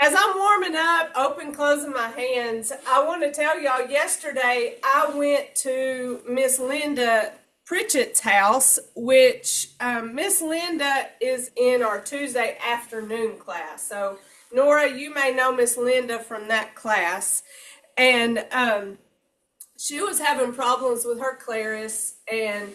As I'm warming up, closing my hands, I want to tell y'all yesterday I went to Miss Linda Pritchett's house, which Miss Linda is in our Tuesday afternoon class. So, Nora, you may know Miss Linda from that class. And she was having problems with her Claris, and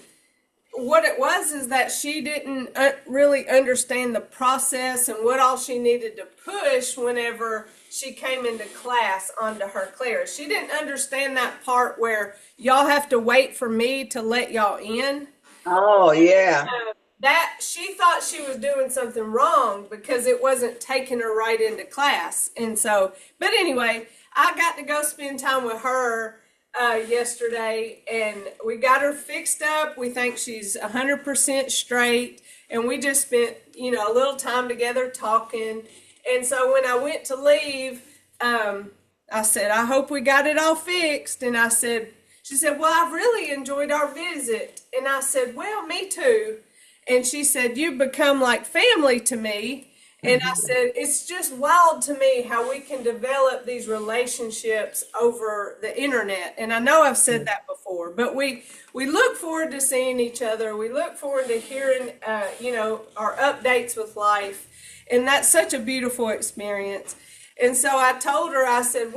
what it was is that she didn't really understand the process and what all she needed to push whenever she came into class onto her Claris. She didn't understand that part where y'all have to wait for me to let y'all in. Oh, yeah. That she thought she was doing something wrong because it wasn't taking her right into class. And so, but anyway, I got to go spend time with her yesterday, and we got her fixed up. We think she's 100% straight, and we just spent, a little time together talking. And so when I went to leave, I said, I hope we got it all fixed. And she said, well, I've really enjoyed our visit. And I said, well, me too. And she said, you've become like family to me. And I said, it's just wild to me how we can develop these relationships over the internet. And I know I've said that before, but we look forward to seeing each other. We look forward to hearing, our updates with life. And that's such a beautiful experience. And so I told her, I said,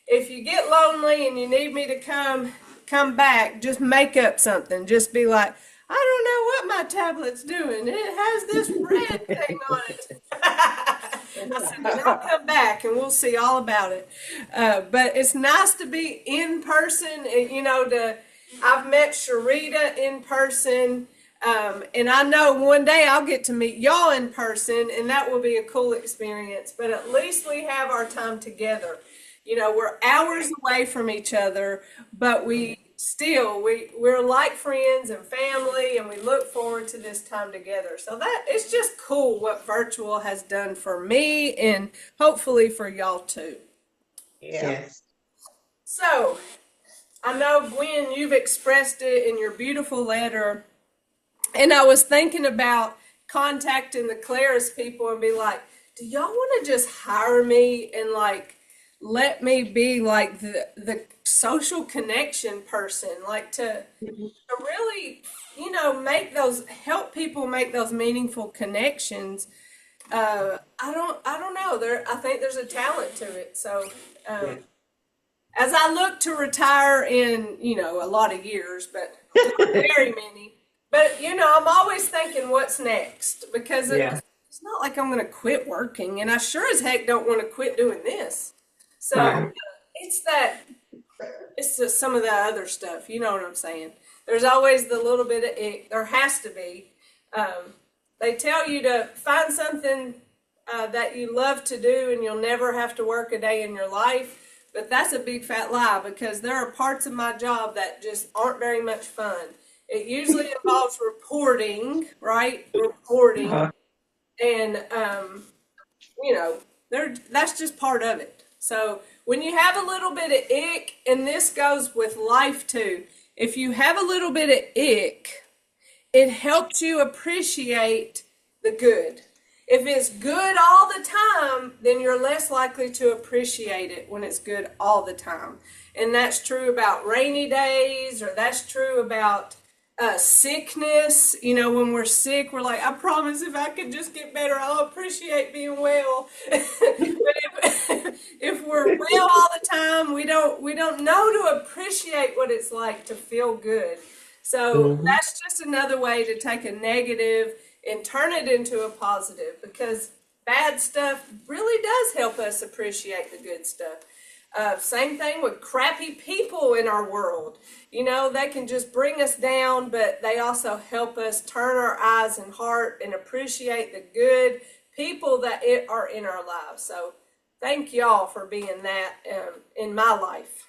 if you get lonely and you need me to come back, just make up something. Just be like, I don't know what my tablet's doing. It has this red thing on it. I said, then I'll come back and we'll see all about it. But it's nice to be in person. I've met Sharita in person. And I know one day I'll get to meet y'all in person, and that will be a cool experience. But at least we have our time together. We're hours away from each other, but we're like friends and family, and we look forward to this time together. So that it's just cool what virtual has done for me, and hopefully for y'all too. Yeah. Yes. So I know, Gwen, you've expressed it in your beautiful letter, and I was thinking about contacting the Claris people and be like, do y'all want to just hire me and let me be like the social connection person, to really, help people make those meaningful connections. I don't know. I think there's a talent to it. So, as I look to retire in, a lot of years, but not very many, but I'm always thinking what's next, because it's not like I'm going to quit working, and I sure as heck don't want to quit doing this. So it's just some of the other stuff. You know what I'm saying? There's always the little bit of ick. There has to be. They tell you to find something that you love to do, and you'll never have to work a day in your life. But that's a big fat lie, because there are parts of my job that just aren't very much fun. It usually involves reporting, right? Reporting. And, that's just part of it. So when you have a little bit of ick, and this goes with life too, if you have a little bit of ick, it helps you appreciate the good. If it's good all the time, then you're less likely to appreciate it when it's good all the time. And that's true about rainy days, or that's true about sickness. When we're sick, we're like, I promise if I could just get better, I'll appreciate being well. But if we're well all the time, we don't know to appreciate what it's like to feel good. So that's just another way to take a negative and turn it into a positive, because bad stuff really does help us appreciate the good stuff. Same thing with crappy people in our world. They can just bring us down, but they also help us turn our eyes and heart and appreciate the good people that are in our lives. So thank y'all for being that in my life.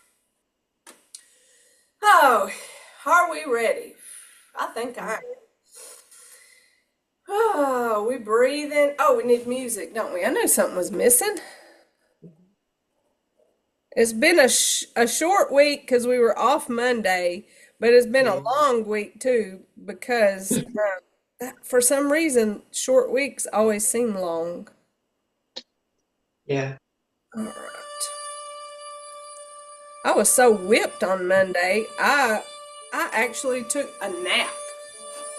Oh, are we ready? I think I am. Oh, we breathing. Oh, we need music, don't we? I knew something was missing. It's been a short week because we were off Monday, but it's been a long week too, because for some reason short weeks always seem long. Yeah. All right. I was so whipped on Monday. I actually took a nap,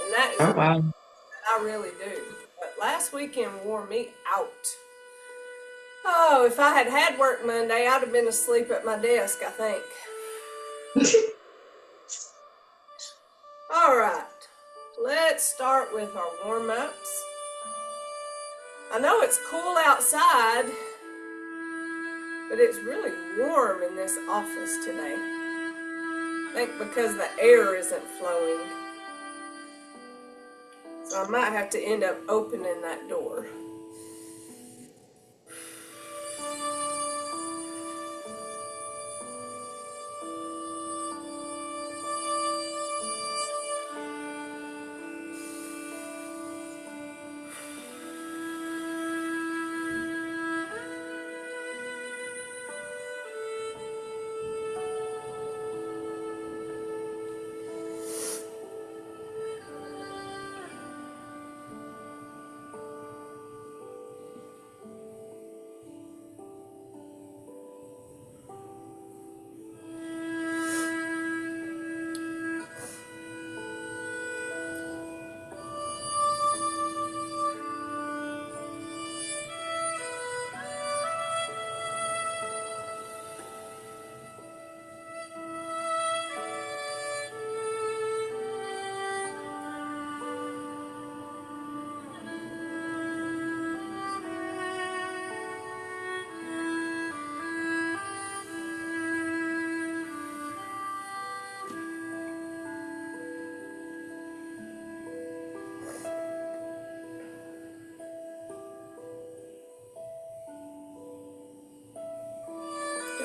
and that is Oh, what wow. I really do. But last weekend wore me out. Oh, if I had had work Monday, I'd have been asleep at my desk, I think. All right, let's start with our warm-ups. I know it's cool outside, but it's really warm in this office today. I think because the air isn't flowing. So I might have to end up opening that door.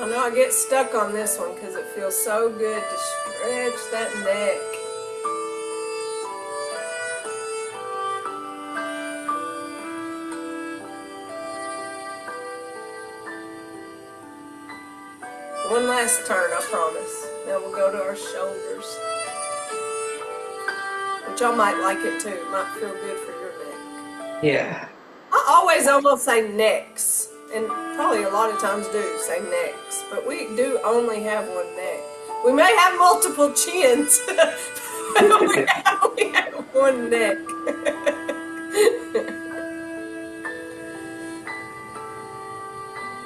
I know I get stuck on this one because it feels so good to stretch that neck. One last turn, I promise. Then we'll go to our shoulders. But y'all might like it too. It might feel good for your neck. Yeah. I always almost say necks, and probably a lot of times do say necks, but we do only have one neck. We may have multiple chins, but we only have one neck.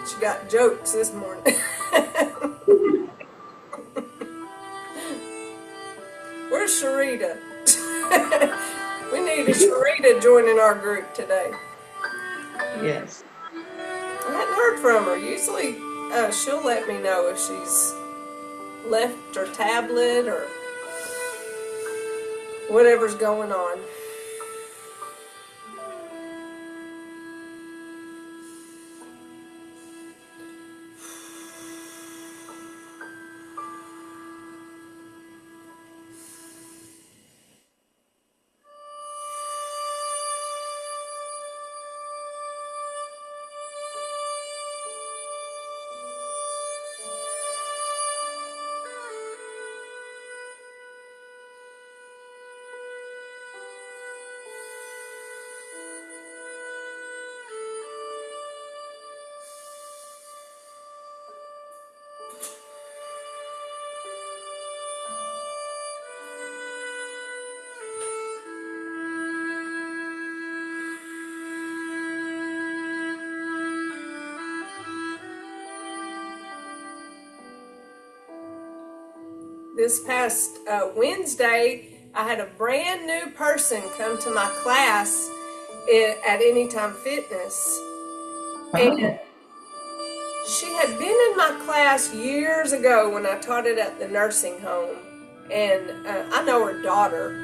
She got jokes this morning. Where's Sharita? We need a Sharita joining our group today. Yes. I hadn't heard from her. Usually she'll let me know if she's left her tablet or whatever's going on. This past Wednesday, I had a brand new person come to my class at Anytime Fitness. And she had been in my class years ago when I taught it at the nursing home. And I know her daughter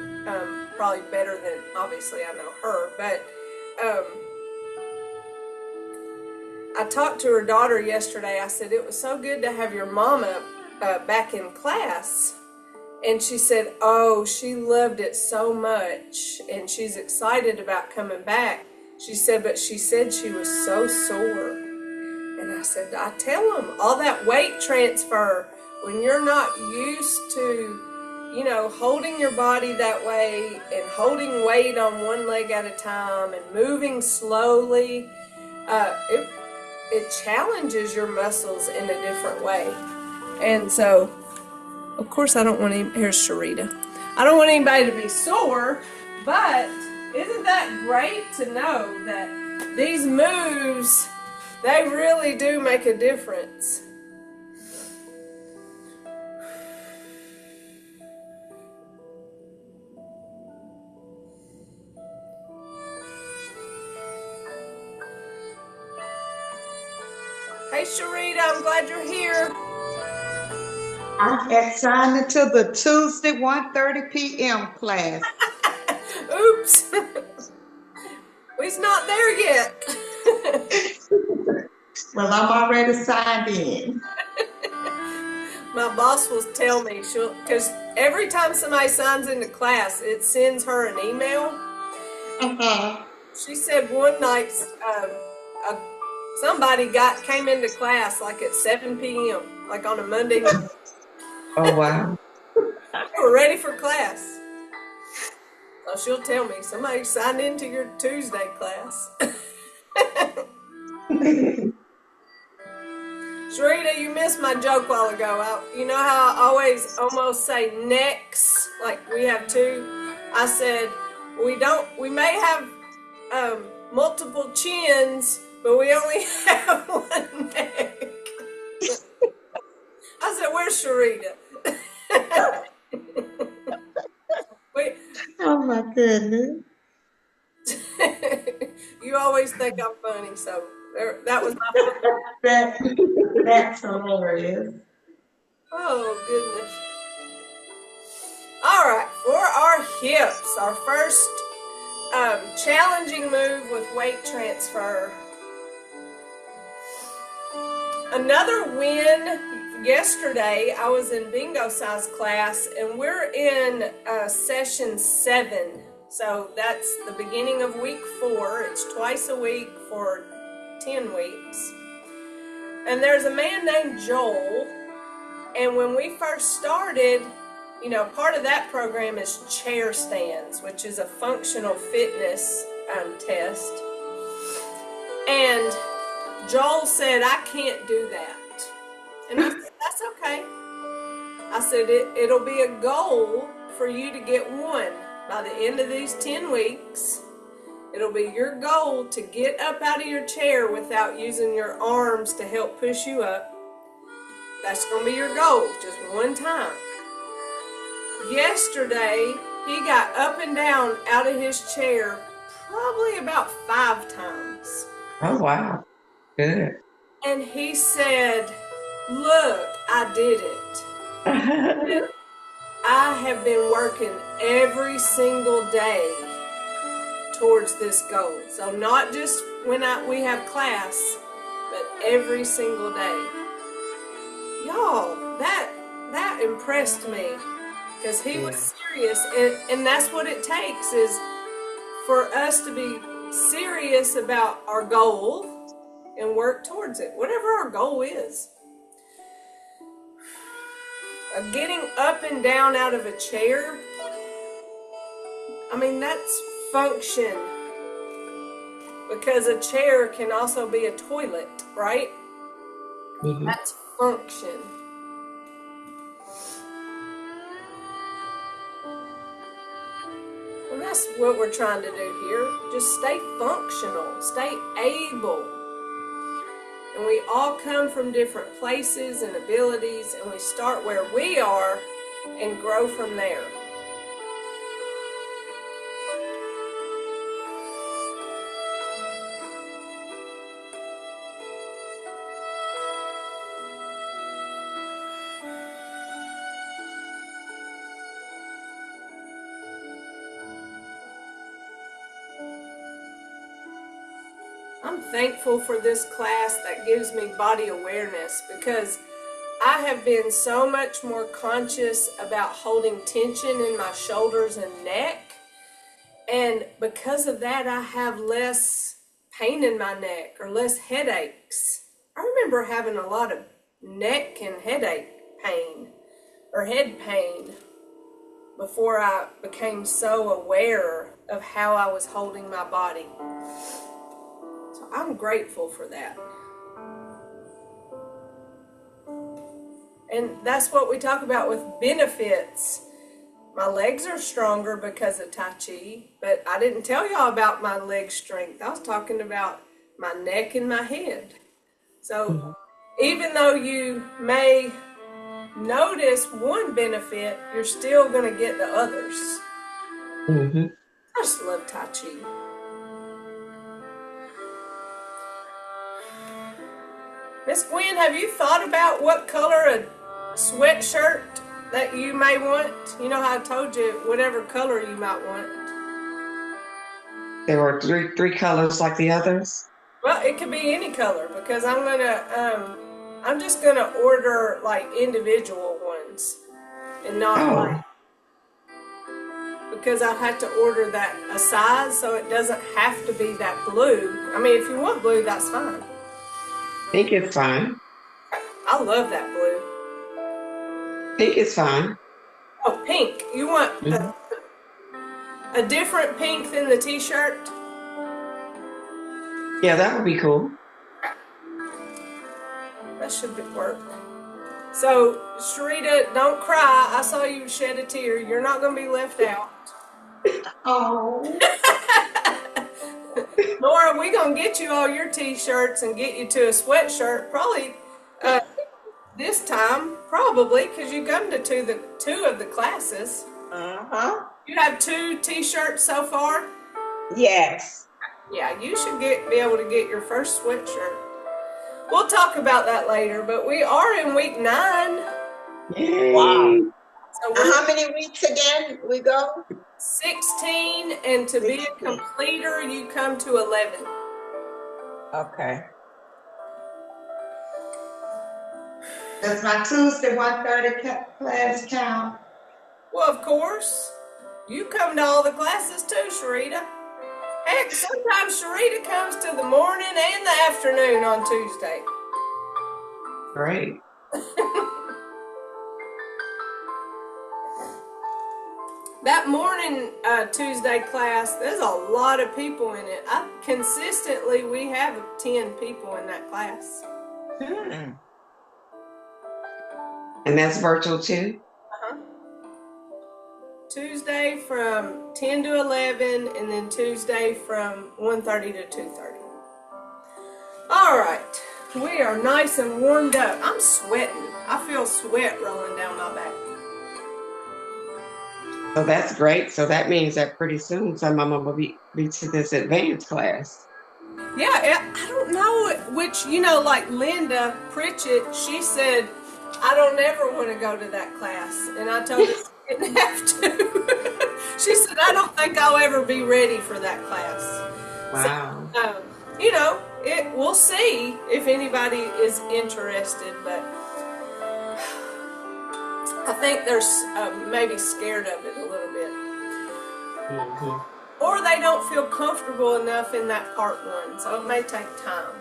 probably better than, obviously, I know her. But I talked to her daughter yesterday. I said, it was so good to have your mama back in class. And she said, oh, she loved it so much and she's excited about coming back. She said, but she said she was so sore. And I said, I tell them all that weight transfer, when you're not used to, you know, holding your body that way and holding weight on one leg at a time and moving slowly, it challenges your muscles in a different way. And so, of course, I don't want any, here's Sharita. I don't want anybody to be sore, but isn't that great to know that these moves, they really do make a difference. Hey Sharita, I'm glad you're here. I had signed into the Tuesday 1:30 p.m. class. Oops. We's not there yet. Well, I'm already signed in. My boss will tell me, because every time somebody signs into class, it sends her an email. Uh-huh. She said one night somebody came into class like at 7 p.m., like on a Monday night. Oh, wow. They were ready for class. So she'll tell me, somebody signed into your Tuesday class. Sharita, you missed my joke a while ago. You know how I always almost say necks, like we have two? I said, we may have multiple chins, but we only have one neck. I said, where's Sharita? Oh, my goodness. You always think I'm funny, so that was my That's hilarious. Oh, goodness. All right, for our hips, our first challenging move with weight transfer. Another win yesterday. I was in bingo size class, and we're in session 7. So that's the beginning of week 4. It's twice a week for 10 weeks. And there's a man named Joel. And when we first started, you know, part of that program is chair stands, which is a functional fitness test. And Joel said, I can't do that. And I said, that's okay. I said, it'll be a goal for you to get 1 by the end of these 10 weeks. It'll be your goal to get up out of your chair without using your arms to help push you up. That's going to be your goal, just 1 time. Yesterday, he got up and down out of his chair probably about 5 times. Oh, wow. Good. And he said, look, I did it. I have been working every single day towards this goal. So not just when we have class, but every single day. Y'all, that impressed me, because he was serious, and that's what it takes, is for us to be serious about our goal and work towards it, whatever our goal is. Getting up and down out of a chair, I mean, that's function, because a chair can also be a toilet, right? Mm-hmm. That's function. And that's what we're trying to do here. Just stay functional, stay able. And we all come from different places and abilities, and we start where we are and grow from there. I'm thankful for this class that gives me body awareness, because I have been so much more conscious about holding tension in my shoulders and neck. And because of that, I have less pain in my neck or less headaches. I remember having a lot of neck and headache pain or head pain before I became so aware of how I was holding my body. So I'm grateful for that. and that's what we talk about with benefits. My legs are stronger because of Tai Chi, but I didn't tell y'all about my leg strength. I was talking about my neck and my head. So even though you may notice one benefit, you're still going to get the others. Mm-hmm. I just love Tai Chi. Miss Gwen, have you thought about what color a sweatshirt that you may want? You know how I told you whatever color you might want. There were three colors like the others. Well, it could be any color because I'm just gonna order like individual ones and not like, because I have to order that a size, so it doesn't have to be that blue. I mean, if you want blue, that's fine. Pink is fine. I love that blue. Pink is fine. Oh, pink. You want a different pink than the t-shirt? Yeah, that would be cool. That should work. So, Sharita, don't cry. I saw you shed a tear. You're not going to be left out. Oh. Nora, we're going to get you all your t-shirts and get you to a sweatshirt probably this time, probably, because you come to two of the classes. Uh-huh. You have 2 t-shirts so far? Yes. Yeah, you should be able to get your first sweatshirt. We'll talk about that later, but we are in week 9. Yay. Wow. So How many weeks again we go? 16, and to be a completer, you come to 11. Okay. Does my Tuesday 1:30 class count? Well, of course. You come to all the classes too, Sharita. Heck, sometimes Sharita comes to the morning and the afternoon on Tuesday. Great. That morning Tuesday class, there's a lot of people in it. Consistently, we have 10 people in that class. And that's virtual too? Uh-huh. Tuesday from 10 to 11, and then Tuesday from 1:30 to 2:30. All right, we are nice and warmed up. I'm sweating. I feel sweat rolling down my back. Oh, that's great. So that means that pretty soon some mama will be to this advanced class. Yeah, I don't know which, like Linda Pritchett, she said, I don't ever want to go to that class. And I told her she didn't have to. She said, I don't think I'll ever be ready for that class. Wow. So, we'll see if anybody is interested, but I think they're maybe scared of it a little bit. Mm-hmm. Or they don't feel comfortable enough in that part 1, so it may take time.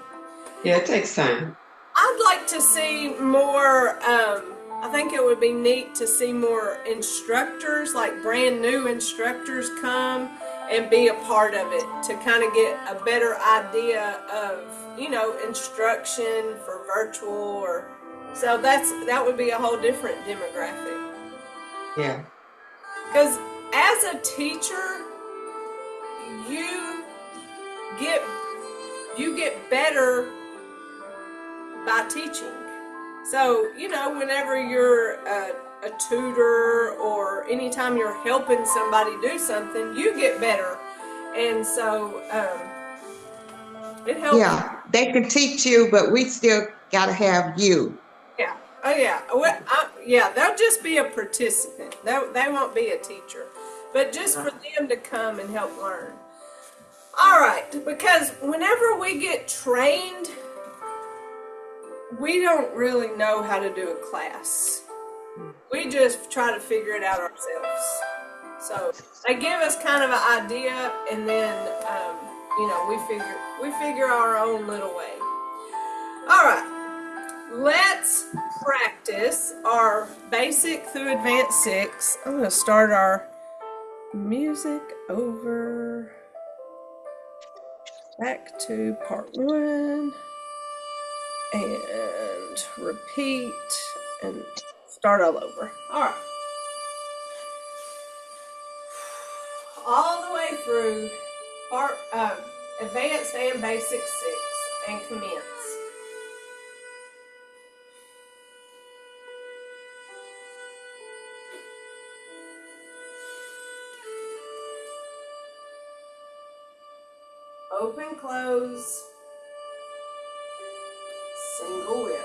Yeah, it takes time. I'd like to see more, I think it would be neat to see more instructors, like brand new instructors come and be a part of it to kind of get a better idea of, instruction for virtual so that would be a whole different demographic. Yeah. Because as a teacher, you get better by teaching. So, whenever you're a tutor or anytime you're helping somebody do something, you get better. And so it helps. Yeah, they can teach you, but we still got to have you. Yeah. Oh, yeah. Well, they'll just be a participant. They won't be a teacher. But just for them to come and help learn. All right. Because whenever we get trained, we don't really know how to do a class. We just try to figure it out ourselves. So they give us kind of an idea, and then we figure our own little way. All right, let's practice our basic through advanced 6. I'm going to start our music over. Back to part 1. And repeat and start all over. All right. All the way through part advanced and basic 6 and commence. Open, close, single whip.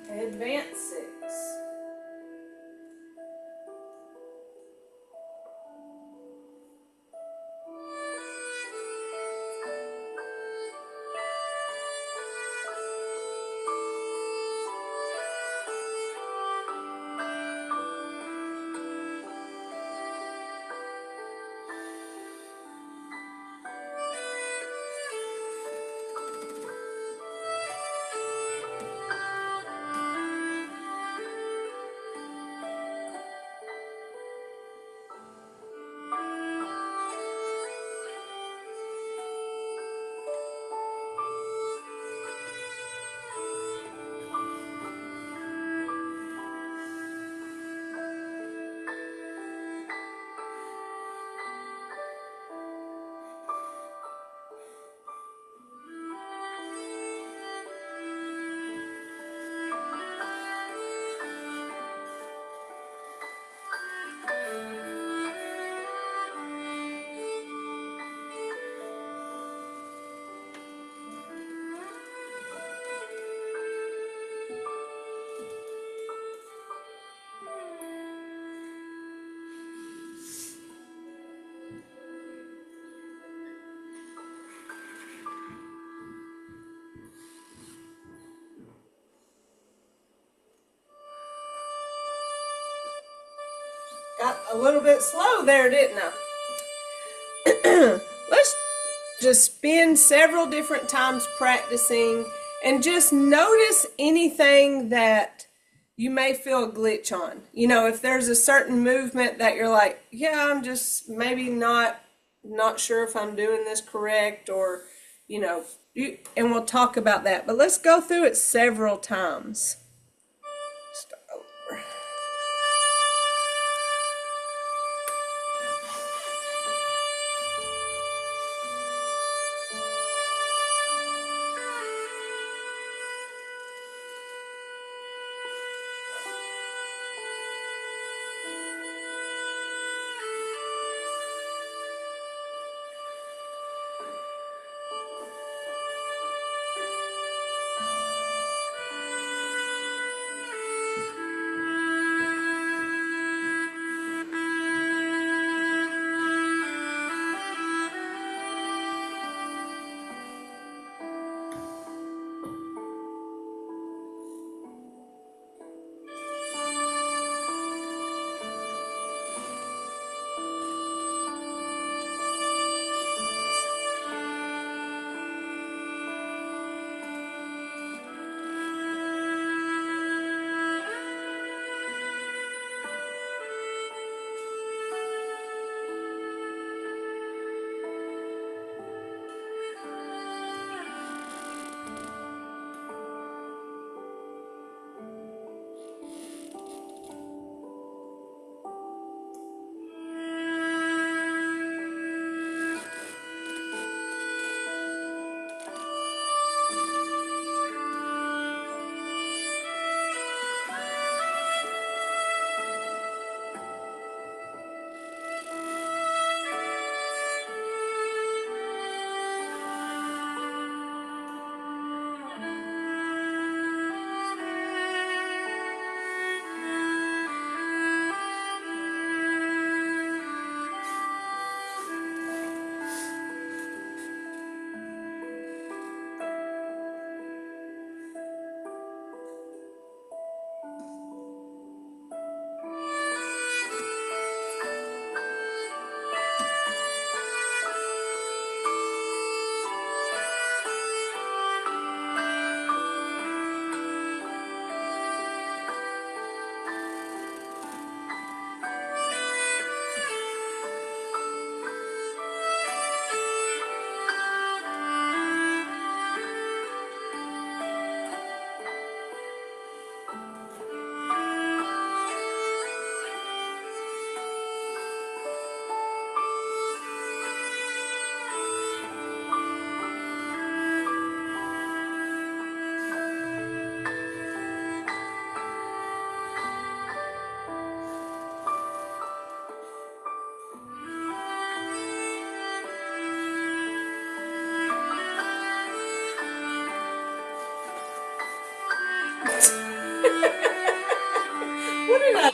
Advanced 6. Got a little bit slow there, didn't I? Let's just spend several different times practicing and just notice anything that you may feel a glitch on. You know, if there's a certain movement that you're like, yeah, I'm just maybe not sure if I'm doing this correct, or, you know, and we'll talk about that. But let's go through it several times. Start over.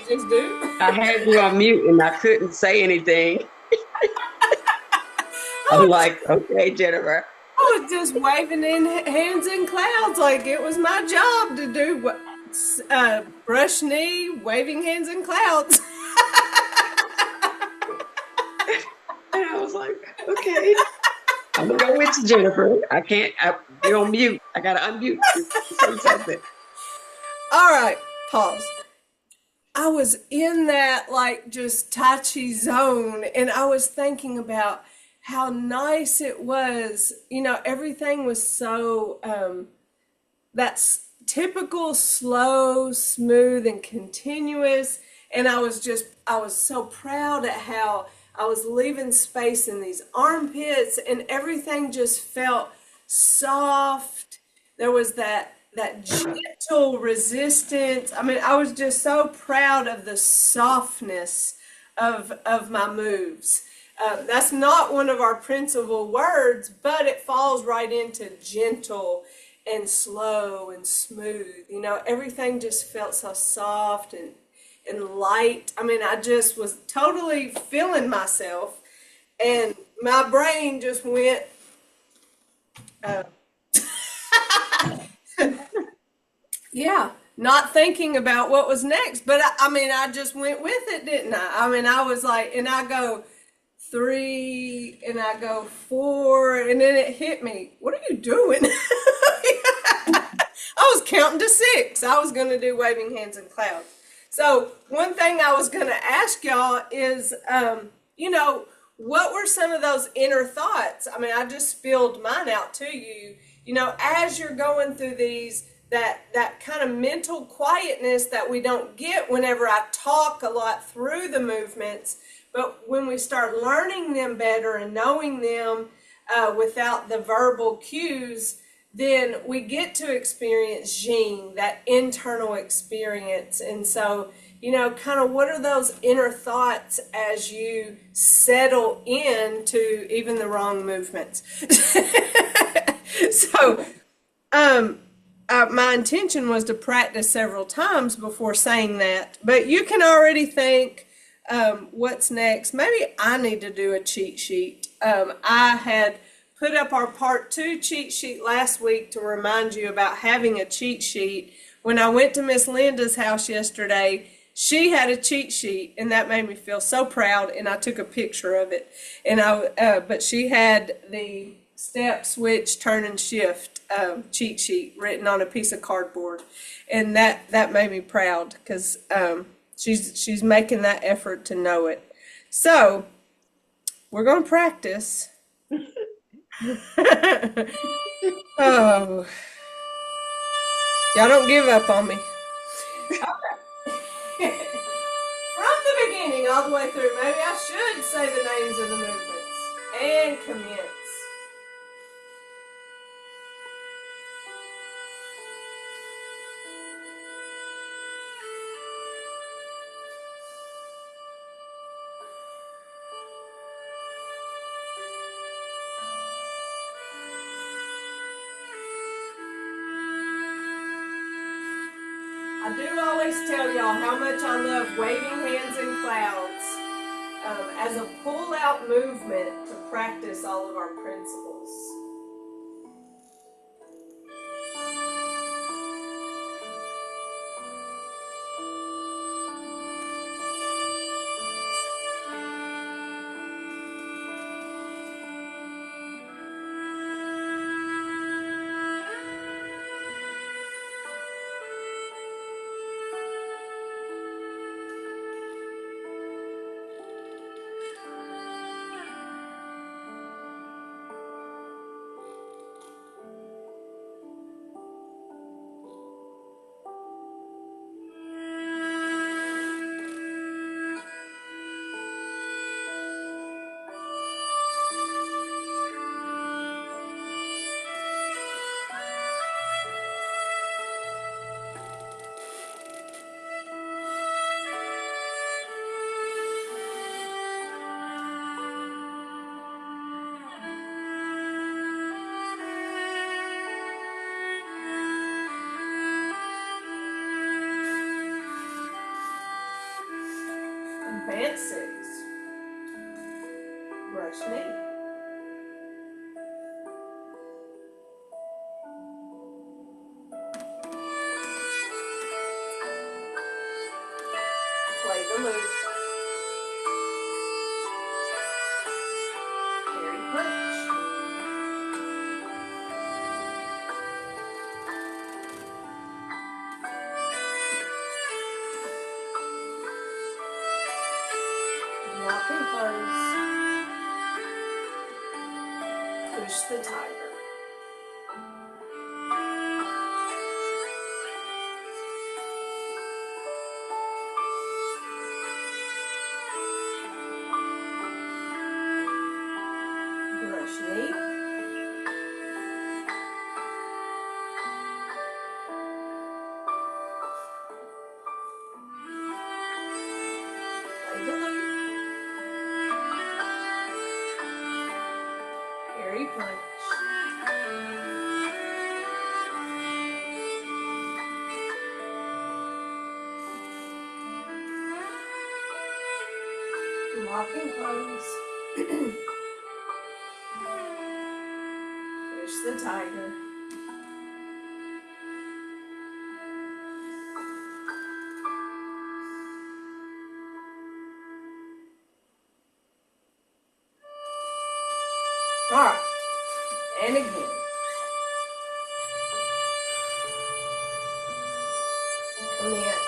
just do. I had you on mute and I couldn't say anything. I'm I was, like, okay, Jennifer. I was just waving in hands in clouds like it was my job to do what, brush knee, waving hands in clouds. And I was like, okay, I'm gonna go with you, Jennifer. You're on mute. I gotta unmute you to say something. All right, pause. I was in that like just Tai Chi zone and I was thinking about how nice it was. You know, everything was so, that's typical, slow, smooth, and continuous. And I was so proud at how I was leaving space in these armpits and everything just felt soft. There was that gentle resistance. I mean, I was just so proud of the softness of my moves. That's not one of our principal words, but it falls right into gentle and slow and smooth. You know, everything just felt so soft and light. I mean, I just was totally feeling myself, and my brain just went, uh, yeah, not thinking about what was next. But I mean, I just went with it, didn't I? I mean, I was like, and I go 3, and I go 4, and then it hit me. What are you doing? I was counting to 6. I was going to do waving hands in clouds. So one thing I was going to ask y'all is, you know, what were some of those inner thoughts? I mean, I just spilled mine out to you. You know, as you're going through these, that kind of mental quietness that we don't get whenever I talk a lot through the movements, but when we start learning them better and knowing them without the verbal cues, then we get to experience Jean, that internal experience. And so, you know, kind of what are those inner thoughts as you settle into even the wrong movements? So, my intention was to practice several times before saying that, but you can already think, what's next. Maybe I need to do a cheat sheet. I had put up our part 2 cheat sheet last week to remind you about having a cheat sheet. When I went to Miss Linda's house yesterday, she had a cheat sheet, and that made me feel so proud, and I took a picture of it. And but she had the step, switch, turn, and shift cheat sheet written on a piece of cardboard, and that made me proud because she's making that effort to know it. So we're gonna practice. Oh, y'all don't give up on me. From the beginning all the way through, maybe I should say the names of the movements and commence. I do always tell y'all how much I love waving hands in clouds as a pull-out movement to practice all of our principles. Advance 6. Brush knee. Play the loop. Carry punch. Lock and close. Push the tiger. Brush knee. Play the loop. Carry punch. Lock and close. Push the tiger. All right, and again. Commence.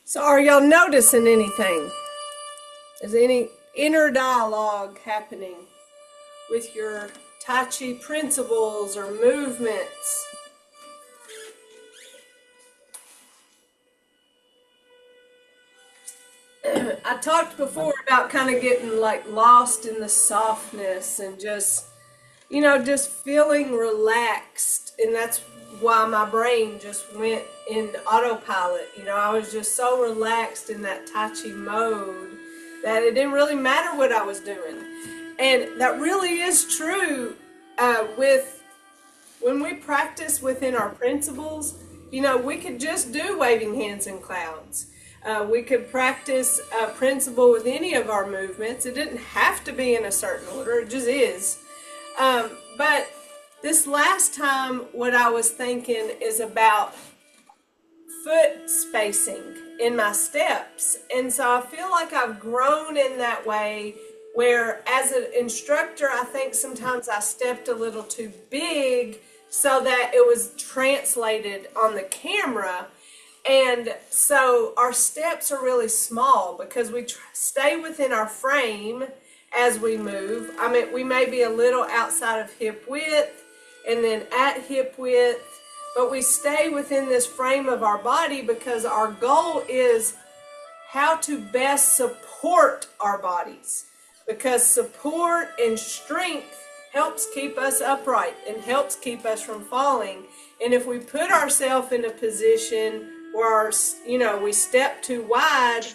So are y'all noticing anything? Is any inner dialogue happening with your Tai Chi principles or movements? I talked before about kind of getting like lost in the softness and just, just feeling relaxed. And that's why my brain just went in autopilot. I was just so relaxed in that Tai Chi mode that it didn't really matter what I was doing. And that really is true with when we practice within our principles. We could just do waving hands and clouds. We could practice a principle with any of our movements. It didn't have to be in a certain order, it just is. But this last time, what I was thinking is about foot spacing in my steps. And so I feel like I've grown in that way where as an instructor, I think sometimes I stepped a little too big so that it was translated on the camera. And so our steps are really small because we stay within our frame as we move. I mean, we may be a little outside of hip width and then at hip width, but we stay within this frame of our body because our goal is how to best support our bodies. Because support and strength helps keep us upright and helps keep us from falling. And if we put ourselves in a position where we step too wide,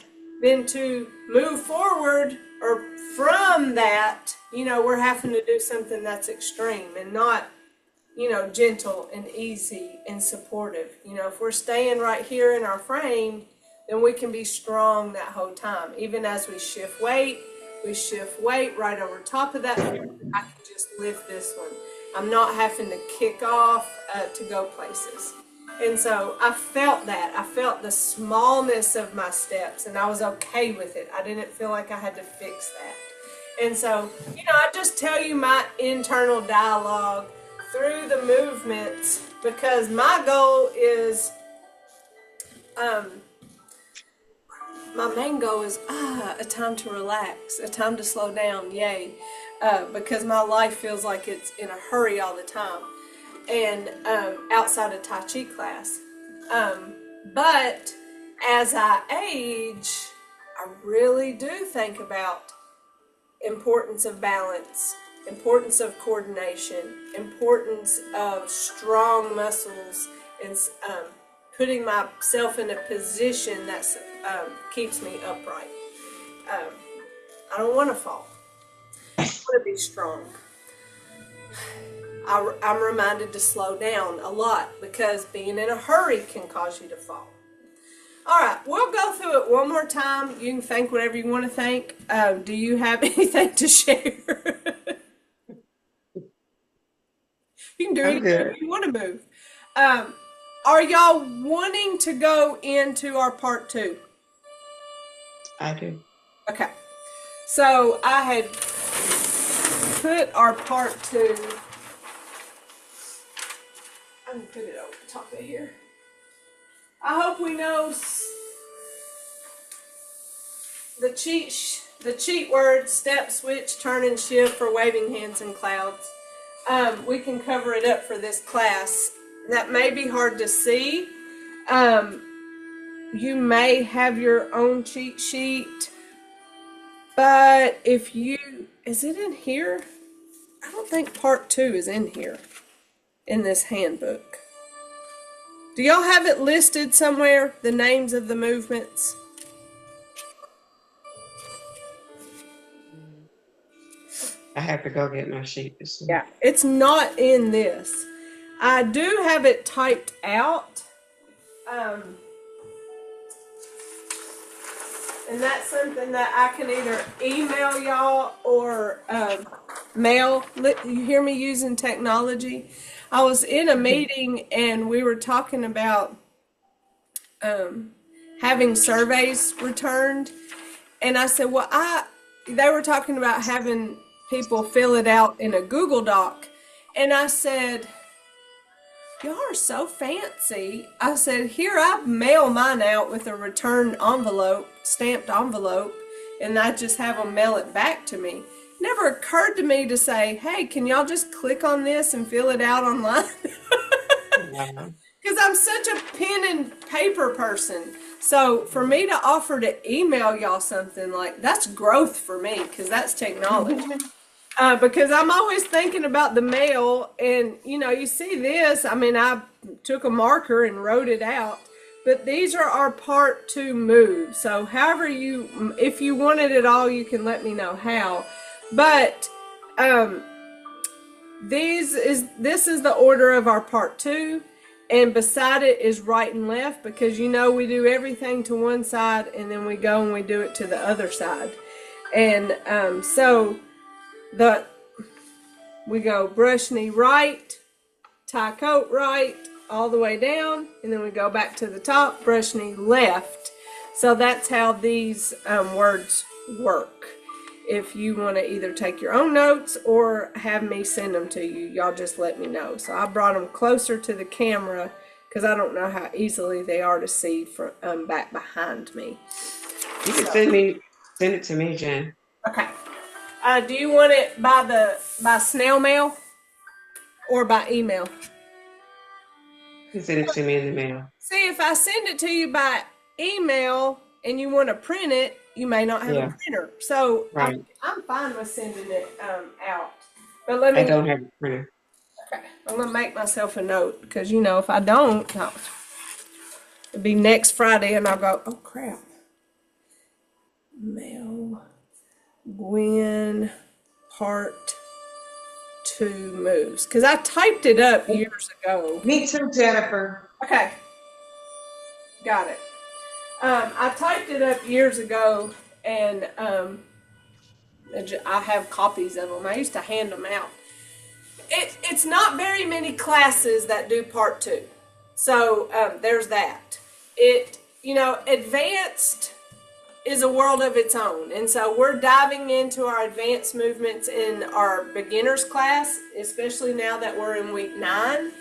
then to move forward or from that, we're having to do something that's extreme and not, gentle and easy and supportive. If we're staying right here in our frame, then we can be strong that whole time. Even as we shift weight right over top of that. I can just lift this one. I'm not having to kick off to go places. And so I felt that. I felt the smallness of my steps, and I was okay with it. I didn't feel like I had to fix that. And so, I just tell you my internal dialogue through the movements because my goal is, my main goal is a time to relax, a time to slow down, yay, because my life feels like it's in a hurry all the time. And outside of Tai Chi class. But as I age, I really do think about importance of balance, importance of coordination, importance of strong muscles, and putting myself in a position that keeps me upright. I don't want to fall. I want to be strong. I'm reminded to slow down a lot because being in a hurry can cause you to fall. All right, we'll go through it one more time. You can think whatever you want to think. Do you have anything to share? You can do anything you want to move. Are y'all wanting to go into our part 2? I do. Okay. So I had put our part 2. I'm going to put it over the top of here. I hope we know the cheat word, step, switch, turn, and shift for waving hands and clouds. We can cover it up for this class. That may be hard to see. You may have your own cheat sheet, but if you, is it in here? I don't think part 2 is in here in this handbook. Do y'all have it listed somewhere, the names of the movements? I have to go get my sheet this Yeah, it's not in this. I do have it typed out. And that's something that I can either email y'all or mail. You hear me using technology? I was in a meeting and we were talking about having surveys returned. And I said, well, they were talking about having people fill it out in a Google Doc. And I said, y'all are so fancy. I said, here, I mail mine out with a returned envelope, stamped envelope, and I just have them mail it back to me. Never occurred to me to say, hey, can y'all just click on this and fill it out online? Wow. Because I'm such a pen and paper person. So for me to offer to email y'all something, like, that's growth for me, because that's technology. Because I'm always thinking about the mail, and you see this. I mean, I took a marker and wrote it out, but these are our part 2 moves. So however if you wanted it all, you can let me know how. But this is the order of our part 2, and beside it is right and left, because we do everything to one side and then we go and we do it to the other side. And so we go brush knee right, tie coat right, all the way down, and then we go back to the top, brush knee left. So that's how these words work. If you want to either take your own notes or have me send them to you, y'all just let me know. So I brought them closer to the camera because I don't know how easily they are to see from back behind me. You can send it to me, Jen. Okay. Do you want it by snail mail or by email? You can send it to me in the mail. See, if I send it to you by email and you want to print it, you may not have a printer. So right. I'm fine with sending it out. But I don't have a printer. Okay. I'm going to make myself a note because, if I don't, it'll be next Friday and I'll go, oh, crap. Mail Gwen part 2 moves. Because I typed it up years ago. Me too, Jennifer. Okay. Got it. I typed it up years ago, and I have copies of them. I used to hand them out. It's not very many classes that do part 2. So there's that. Advanced is a world of its own. And so we're diving into our advanced movements in our beginners class, especially now that we're in week 9.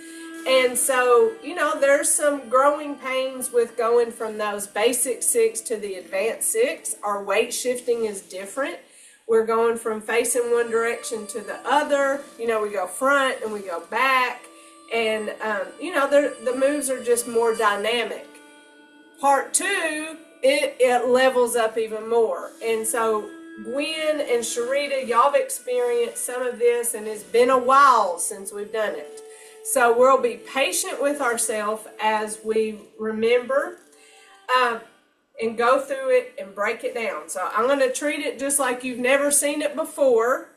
And so, there's some growing pains with going from those basic 6 to the advanced 6. Our weight shifting is different. We're going from facing one direction to the other. We go front and we go back. And, the moves are just more dynamic. Part 2, it levels up even more. And so Gwen and Sharita, y'all have experienced some of this, and it's been a while since we've done it. So we'll be patient with ourselves as we remember and go through it and break it down. So I'm going to treat it just like you've never seen it before.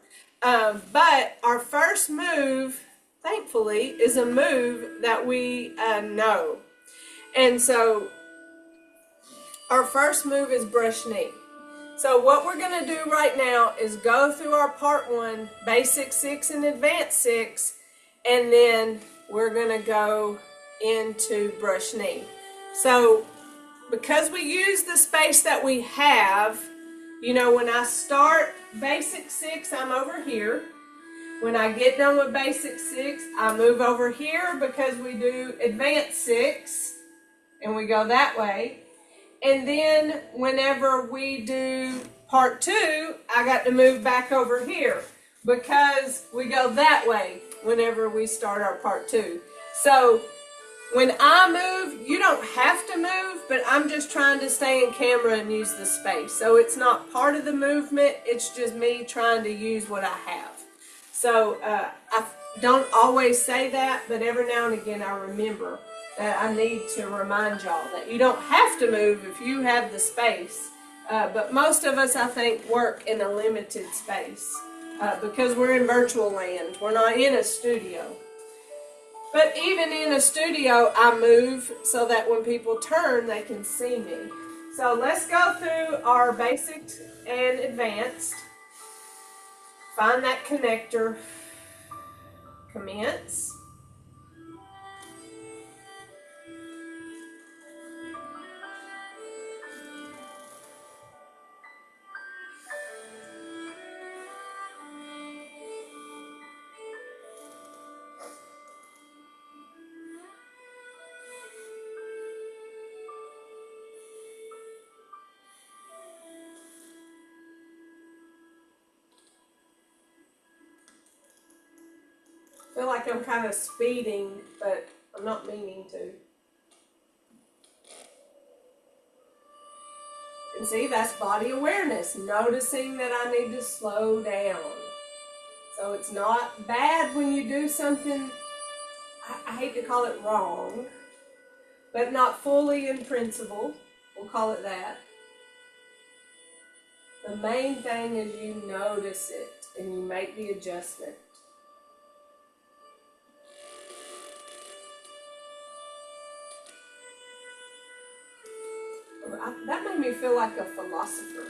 But our first move, thankfully, is a move that we know. And so our first move is brush knee. So what we're going to do right now is go through our part 1, basic 6 and advanced 6, and then we're going to go into brush knee. So because we use the space that we have, when I start basic 6, I'm over here. When I get done with basic 6, I move over here because we do advanced 6, and we go that way. And then whenever we do part 2, I got to move back over here because we go that way whenever we start our part 2. So when I move, you don't have to move, but I'm just trying to stay in camera and use the space. So it's not part of the movement, it's just me trying to use what I have. So I don't always say that, but every now and again I remember that I need to remind y'all that you don't have to move if you have the space. But most of us, I think, work in a limited space because we're in virtual land. We're not in a studio. But even in a studio, I move so that when people turn, they can see me. So let's go through our basics and advanced. Find that connector. Commence. feel like I'm kind of speeding, but I'm not meaning to. And see, that's body awareness, noticing that I need to slow down. So it's not bad when you do something, I hate to call it wrong, but not fully in principle. We'll call it that. The main thing is you notice it and you make the adjustment. That made me feel like a philosopher.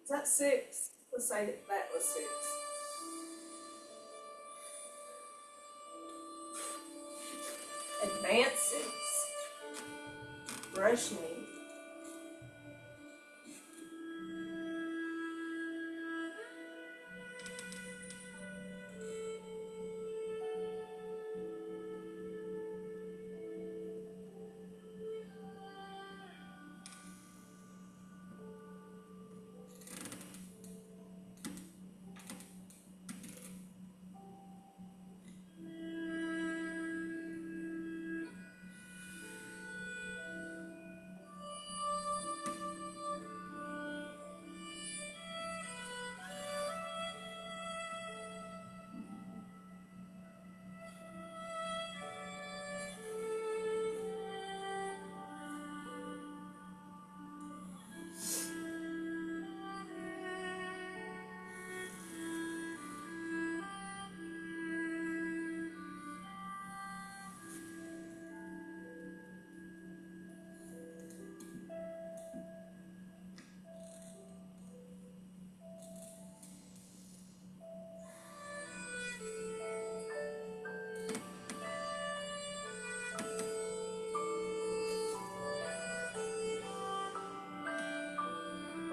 Is that 6? Let's say that was 6. Advance 6. Brush knee.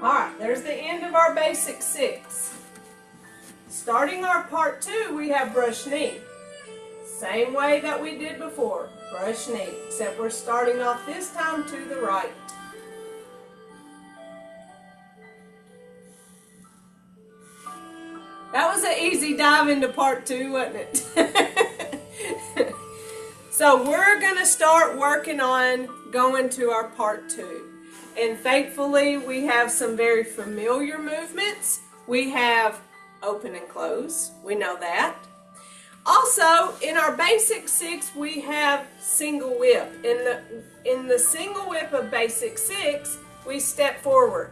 Alright, there's the end of our basic 6. Starting our part 2, we have brush knee. Same way that we did before, brush knee, except we're starting off this time to the right. That was an easy dive into part 2, wasn't it? So we're going to start working on going to our part 2. And thankfully, we have some very familiar movements. We have open and close. We know that. Also, in our basic 6, we have single whip. In the single whip of basic 6, we step forward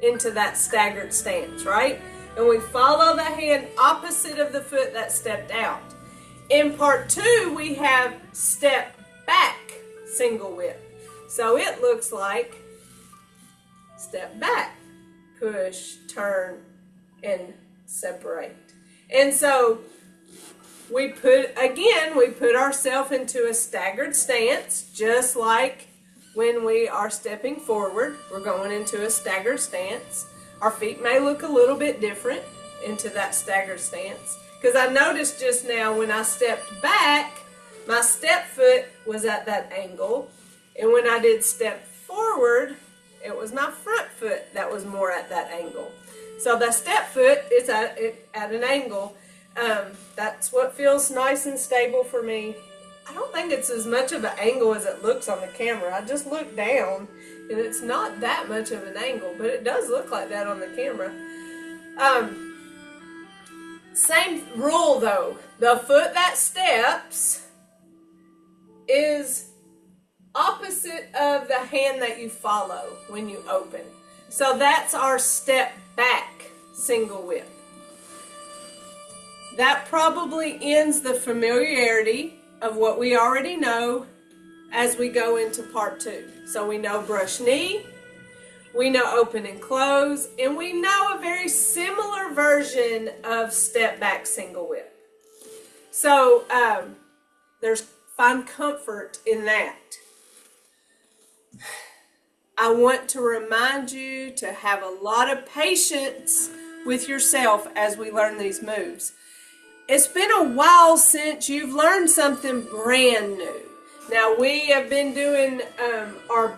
into that staggered stance, right? And we follow the hand opposite of the foot that stepped out. In part 2, we have step back single whip. So it looks like step back, push, turn, and separate. And so we put ourselves into a staggered stance, just like when we are stepping forward, we're going into a staggered stance. Our feet may look a little bit different into that staggered stance. Because I noticed just now when I stepped back, my step foot was at that angle. And when I did step forward, it was my front foot that was more at that angle. So the step foot is at an angle. That's what feels nice and stable for me. I don't think it's as much of an angle as it looks on the camera. I just look down and it's not that much of an angle, but it does look like that on the camera. Same rule though. The foot that steps is opposite of the hand that you follow when you open. So that's our step back single whip. That probably ends the familiarity of what we already know as we go into part 2. So we know brush knee, we know open and close, and we know a very similar version of step back single whip. So find comfort in that. I want to remind you to have a lot of patience with yourself as we learn these moves. It's been a while since you've learned something brand new. Now we have been doing our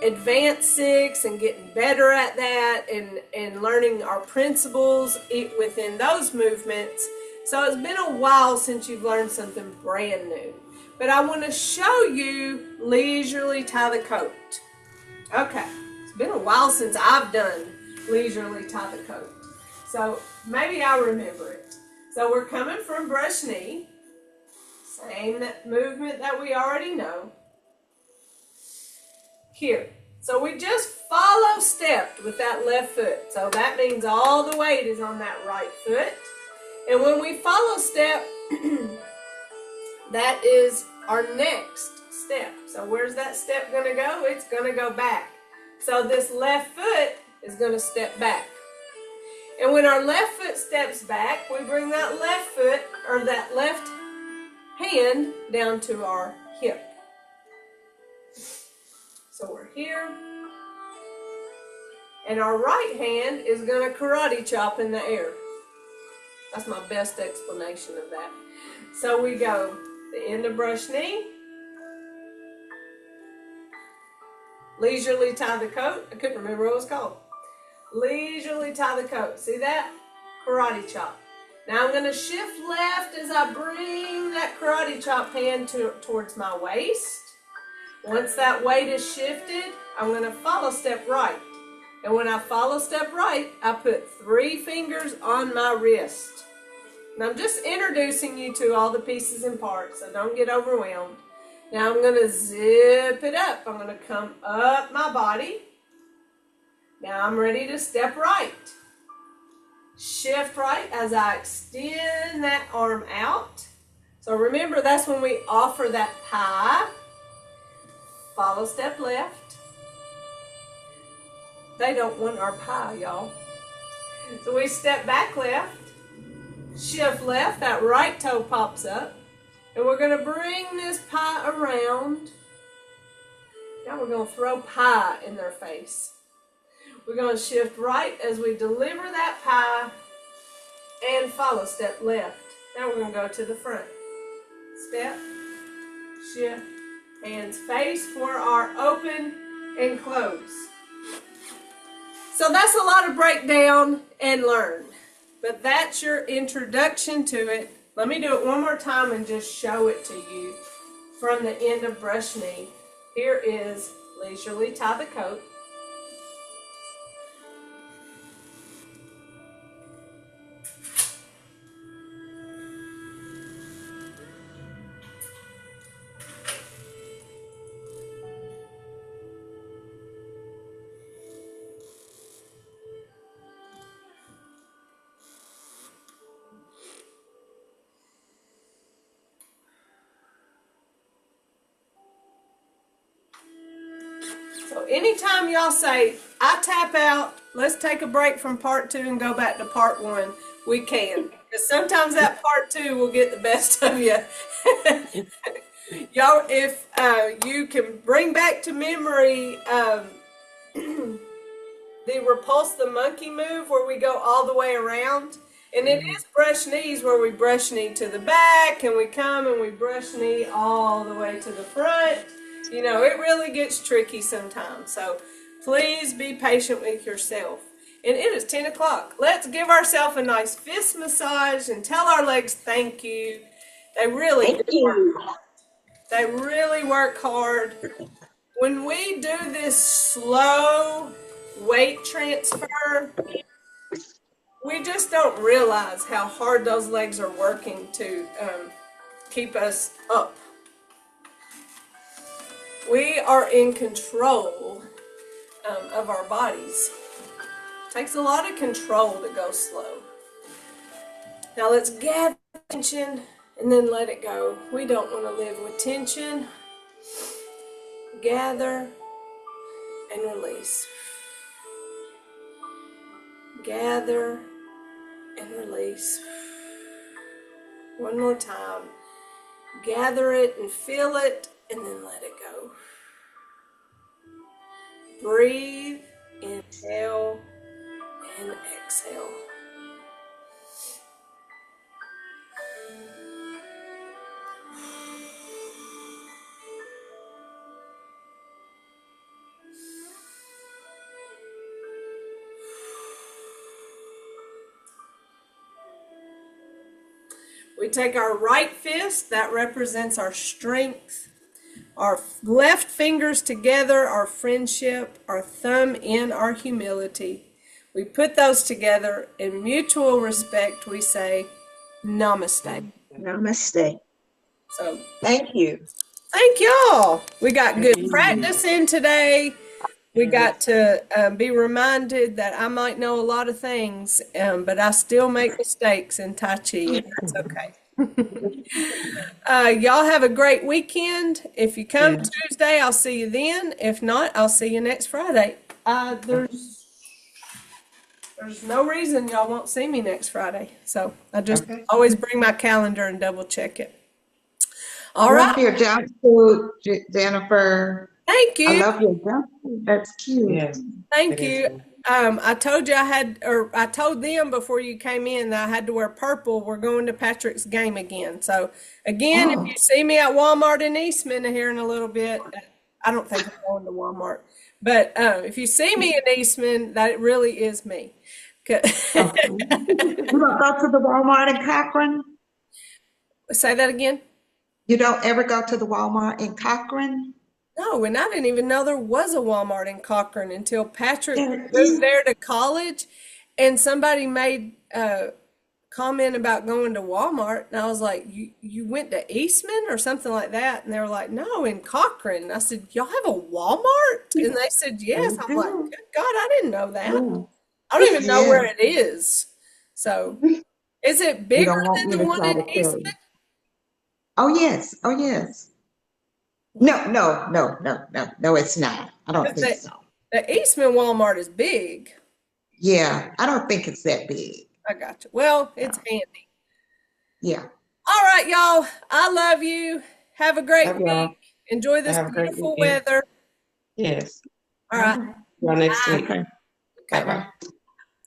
advanced 6 and getting better at that and learning our principles within those movements. So it's been a while since you've learned something brand new. But I want to show you leisurely tie the coat. Okay, it's been a while since I've done leisurely tie the coat. So maybe I'll remember it. So we're coming from brush knee. Same movement that we already know. Here. So we just follow stepped with that left foot. So that means all the weight is on that right foot. And when we follow step, that is our next step. So where's that step going to go? It's going to go back. So this left foot is going to step back. And when our left foot steps back, we bring that left foot or that left hand down to our hip. So we're here. And our right hand is going to karate chop in the air. That's my best explanation of that. So we go the end of brush knee. Leisurely tie the coat. I couldn't remember what it was called. Leisurely tie the coat. See that? Karate chop. Now I'm going to shift left as I bring that karate chop hand towards my waist. Once that weight is shifted, I'm going to follow step right. And when I follow step right, I put 3 fingers on my wrist. And I'm just introducing you to all the pieces and parts, so don't get overwhelmed. Now I'm going to zip it up. I'm going to come up my body. Now I'm ready to step right. Shift right as I extend that arm out. So remember, that's when we offer that pie. Follow step left. They don't want our pie, y'all. So we step back left. Shift left. That right toe pops up. And we're going to bring this pie around. Now we're going to throw pie in their face. We're going to shift right as we deliver that pie and follow step left. Now we're going to go to the front. Step, shift, hands face for our open and close. So that's a lot of breakdown and learn. But that's your introduction to it. Let me do it one more time and just show it to you from the end of brush knee. Here is leisurely tie the coat. So anytime y'all say, I tap out, let's take a break from part 2 and go back to part 1, we can. Because sometimes that part 2 will get the best of you. Y'all, if you can bring back to memory the repulse the monkey move where we go all the way around. And it is brush knees where we brush knee to the back and we come and we brush knee all the way to the front. You know, it really gets tricky sometimes. So please be patient with yourself. And it is 10 o'clock. Let's give ourselves a nice fist massage and tell our legs thank you. They really work hard. They really work hard. When we do this slow weight transfer, we just don't realize how hard those legs are working to keep us up. We are in control of our bodies. It takes a lot of control to go slow. Now let's gather tension and then let it go. We don't want to live with tension. Gather and release. Gather and release. One more time. Gather it and feel it and then let it go. Breathe, inhale and exhale. We take our right fist, that represents our strength, our left fingers together, our friendship, our thumb in our humility. We put those together in mutual respect. We say, Namaste. Namaste. So Thank you. thank y'all. We got good Thank you. practice in today. We got to be reminded that I might know a lot of things, but I still make mistakes in Tai Chi, and that's okay. Y'all have a great weekend. If you come Yeah. Tuesday, I'll see you then. If not, I'll see you next Friday. There's no reason y'all won't see me next Friday. So I just Okay. always bring my calendar and double check it. All I love right. your jumpsuit, Jennifer. Thank I you. love your jumpsuit. That's cute. Yes. Thank It is you. good. I told you I told them before you came in that I had to wear purple. We're going to Patrick's game again. So again, if you see me at Walmart in Eastman here in a little bit, I don't think I'm going to Walmart, but if you see me in Eastman, that really is me. Okay. You don't go to the Walmart in Cochran? Say that again. You don't ever go to the Walmart in Cochran? No, and I didn't even know there was a Walmart in Cochran until Patrick There moved is. there to college, and somebody made a comment about going to Walmart, and I was like, "You went to Eastman or something like that?" And they were like, "No, in Cochran." And I said, "Y'all have a Walmart?" And they said, "Yes." They I'm like, do. "Good God, I didn't know that. Yeah. I don't even know where Yeah. it is." So, is it You bigger don't want than me the to one try in to tell you. Eastman? Oh, yes. Oh, yes. No, no, no, no, no, no, it's not. I don't 'Cause think so. the Eastman Walmart is big. Yeah, I don't think it's that big. I got you. Well, it's No. handy. Yeah. All right, y'all. I love you. Have a great Love y'all. week. Enjoy this Have a great beautiful weekend. weather. Yes. All All right. right. See y'all next week. Okay. Okay. Bye-bye.